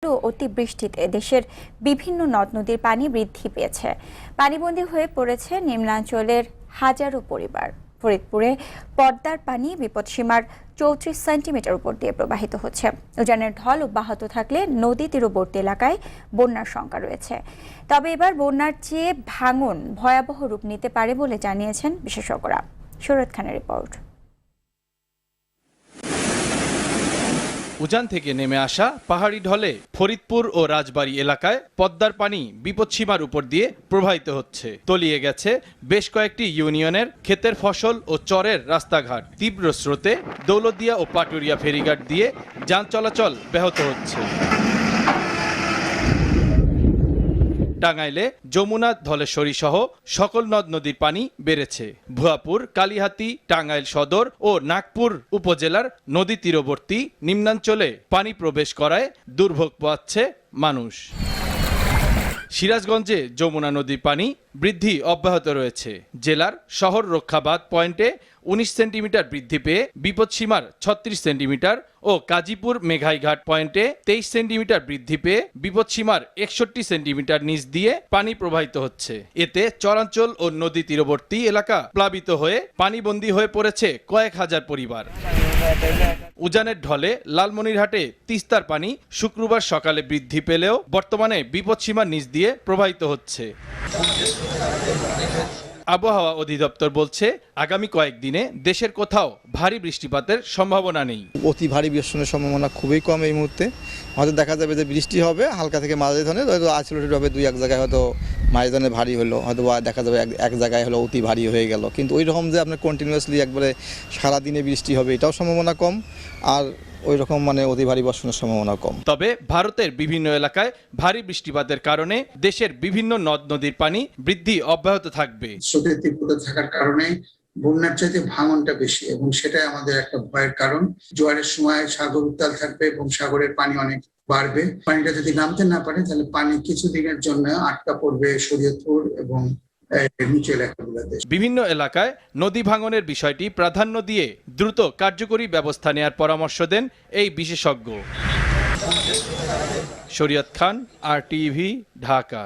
অতিবৃষ্টিতে দেশের বিভিন্ন নদ নদীর পানি বৃদ্ধি পেয়েছে। পানিবন্দী হয়ে পড়েছে নিম্নাঞ্চলের হাজারো পরিবার। ফরিদপুরে পদ্মার পানি বিপদসীমার ৩৪ সেন্টিমিটার উপর দিয়ে প্রবাহিত হচ্ছে। উজানের ঢল অব্যাহত থাকলে নদী তীরবর্তী এলাকায় বন্যার শঙ্কা রয়েছে। তবে এবার বন্যার চেয়ে ভাঙন ভয়াবহ রূপ নিতে পারে বলে জানিয়েছেন বিশেষজ্ঞরা। শরীয়ত খানের রিপোর্ট। উজান থেকে নেমে আসা পাহাড়ি ঢলে ফরিদপুর ও রাজবাড়ী এলাকায় পদ্মার পানি বিপদসীমার উপর দিয়ে প্রবাহিত হচ্ছে। তলিয়ে গেছে বেশ কয়েকটি ইউনিয়নের ক্ষেতের ফসল ও চরের রাস্তাঘাট। তীব্র স্রোতে দৌলতদিয়া ও পাটুরিয়া ফেরিঘাট দিয়ে যান চলাচল ব্যাহত হচ্ছে। টাঙ্গাইলে যমুনা, ধলেশ্বরী সহ সকল নদ নদীর পানি বেড়েছে। ভুয়াপুর, কালিহাতী, টাঙ্গাইল সদর ও নাগপুর উপজেলার নদী তীরবর্তী নিম্নাঞ্চলে পানি প্রবেশ করায় দুর্ভোগ পোহাচ্ছে মানুষ। সিরাজগঞ্জে যমুনা নদীর পানি বৃদ্ধি অব্যাহত রয়েছে। জেলার শহর রক্ষাবাদ পয়েন্টে ১৯ সেন্টিমিটার বৃদ্ধি পেয়ে বিপদসীমার ৩৬ সেন্টিমিটার ও কাজীপুর মেঘাইঘাট পয়েন্টে ২৩ সেন্টিমিটার বৃদ্ধি পেয়ে বিপদসীমার ৬১ সেন্টিমিটার নিচ দিয়ে পানি প্রবাহিত হচ্ছে। এতে চরাঞ্চল ও নদী তীরবর্তী এলাকা প্লাবিত হয়ে পানিবন্দী হয়ে পড়েছে কয়েক হাজার পরিবার। উজানের ঢলে লালমনিরহাটে তিস্তার পানি শুক্রবার সকালে বৃদ্ধি পেলেও বর্তমানে বিপদসীমার নিচ দিয়ে প্রবাহিত হচ্ছে। আবহাওয়া অধিদপ্তর বলছে, আগামী কয়েকদিনে দেশের কোথাও ভারী বৃষ্টিপাতের সম্ভাবনা নেই। অতি ভারী বৃষ্টির সম্ভাবনা খুবই কম এই মুহূর্তে। হয়তো দেখা যাবে যে বৃষ্টি হবে হালকা থেকে মাঝারি ধরনের, হয়তো আইসোলেটেড হবে, দুই এক জায়গায় হয়তো মাঝারি ধরনের ভারী হলো, হয়তো দেখা যাবে এক জায়গায় হলো অতি ভারী হয়ে গেল। কিন্তু ওই রকম যে আপনার কন্টিনিউয়াসলি একবারে সারাদিনে বৃষ্টি হবে এটাও সম্ভাবনা কম, আর ওই রকম অতি ভারী বর্ষণের সম্ভাবনা কম। তবে ভারতের বিভিন্ন এলাকায় ভারী বৃষ্টিপাতের কারণে দেশের বিভিন্ন নদ নদীর পানি বৃদ্ধি অব্যাহত থাকবে। স্রোতের তীব্রতা থাকার কারণে বন্যার চাইতে ভাঙনটা বেশি, এবং সেটাই আমাদের একটা ভয়ের কারণ। জোয়ারের সময় সাগর উত্তাল থাকবে এবং সাগরের পানি অনেক বাড়বে। পানিটা যদি নামতে না পারে তাহলে পানি কিছুদিনের জন্য আটকা পড়বে শরীয়তপুর এবং বিভিন্ন এলাকায় নদী ভাঙনের বিষয়টি প্রাধান্য দিয়ে দ্রুত কার্যকরী ব্যবস্থা নেওয়ার পরামর্শ দেন এই বিশেষজ্ঞ। শরীয়ত খান, RTV, ঢাকা।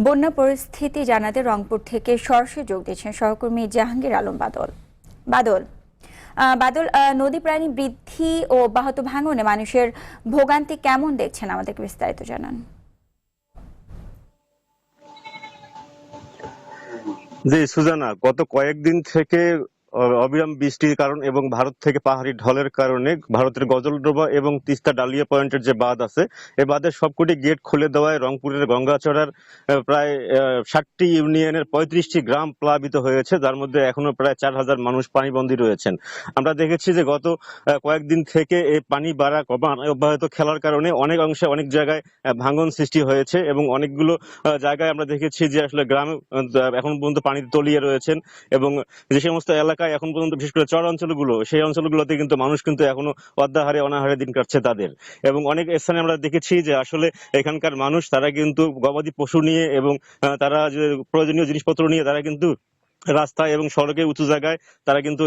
বন্যা পরিস্থিতি জানাতে রংপুর থেকে সরাসরি যোগ দিচ্ছেন সহকর্মী জাহাঙ্গীর আলম বাদল। বাদল, নদী প্রাণী বৃদ্ধি ও অব্যাহত ভাঙনে মানুষের ভোগান্তি কেমন দেখছেন, আমাদেরকে বিস্তারিত জানান। জি সুজানা, গত কয়েকদিন থেকে অবিরাম বৃষ্টির কারণ এবং ভারত থেকে পাহাড়ি ঢলের কারণে ভারতের গজলডোবা এবং তিস্তা ডালিয়া পয়েন্টের যে বাঁধ আছে এই বাঁধের সবকটি গেট খুলে দেওয়ায় রংপুরের গঙ্গাচড়ার প্রায় ৬০টি ইউনিয়নের ৩৫টি গ্রাম প্লাবিত হয়েছে, যার মধ্যে এখনো প্রায় ৪,০০০ মানুষ পানিবন্দী রয়েছেন। আমরা দেখেছি যে গত কয়েকদিন থেকে এই পানি বাড়া কমা অব্যাহত খেলার কারণে অনেক অংশে অনেক জায়গায় ভাঙন সৃষ্টি হয়েছে এবং অনেকগুলো জায়গায় আমরা দেখেছি যে আসলে গ্রামে এখন পর্যন্ত পানিতে তলিয়ে রয়েছেন এবং যে সমস্ত এলাকায় এখন পর্যন্ত বিশেষ করে চর অঞ্চলগুলো, সেই অঞ্চলগুলোতে কিন্তু মানুষ কিন্তু এখনো অর্ধাহারে অনাহারে দিন কাটছে তাদের। এবং অনেক স্থানে আমরা দেখেছি যে আসলে এখানকার মানুষ তারা কিন্তু গবাদি পশু নিয়ে এবং তারা যে প্রয়োজনীয় জিনিসপত্র নিয়ে তারা কিন্তু রাস্তায় এবং সড়কে উঁচু জায়গায় তারা কিন্তু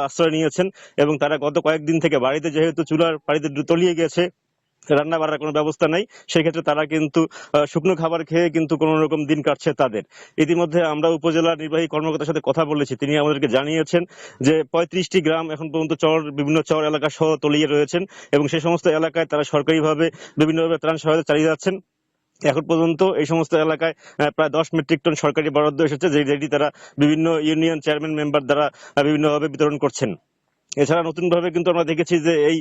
আশ্রয় নিয়েছেন এবং তারা গত কয়েকদিন থেকে বাড়িতে যেহেতু চুলার বাড়িতে তলিয়ে গেছে, রান্না বাড়ার কোনো ব্যবস্থা নাই, সেক্ষেত্রে তারা কিন্তু শুকনো খাবার খেয়ে কিন্তু কোনো রকম দিন কাটছে তাদের। ইতিমধ্যে আমরা উপজেলা নির্বাহী কর্মকর্তার সাথে কথা বলেছি, তিনি আমাদেরকে জানিয়েছেন যে ৩৫টি গ্রাম এখন পর্যন্ত বিভিন্ন চর এলাকা সহ তলিয়ে রয়েছেন এবং সেই সমস্ত এলাকায় তারা সরকারিভাবে বিভিন্নভাবে ত্রাণ সহায়তা চালিয়ে যাচ্ছেন। এখন পর্যন্ত এই সমস্ত এলাকায় প্রায় ১০ মেট্রিক টন সরকারি বরাদ্দ এসেছে, যেটি তারা বিভিন্ন ইউনিয়ন চেয়ারম্যান মেম্বার দ্বারা বিভিন্নভাবে বিতরণ করছেন। এছাড়া নতুন ভাবে কিন্তু আমরা দেখেছি যে এই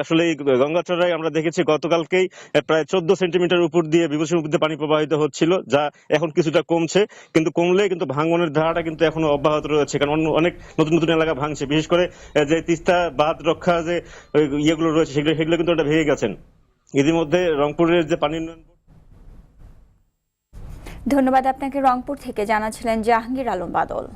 আসলে গঙ্গাচড়ায় আমরা দেখেছি গতকালকেই প্রায় ১৪ সেন্টিমিটার উপর দিয়ে বিপদসীমার মধ্যে পানি প্রবাহিত হচ্ছিল, যা এখন কিছুটা কমছে, কিন্তু কমলে কিন্তু ভাঙনের ধারাটা কিন্তু এখনো অব্যাহত রয়েছে, কারণ অনেক নতুন নতুন এলাকা ভাঙছে। বিশেষ করে যে তিস্তা বাঁধ রক্ষা যে ইয়েগুলো রয়েছে সেগুলো কিন্তু ওটা ভেঙে গেছেন। ইতিমধ্যে রংপুরের যে পানি উন্নয়ন। ধন্যবাদ আপনাকে। রংপুর থেকে জানাচ্ছিলেন জাহাঙ্গীর আলম বাদল।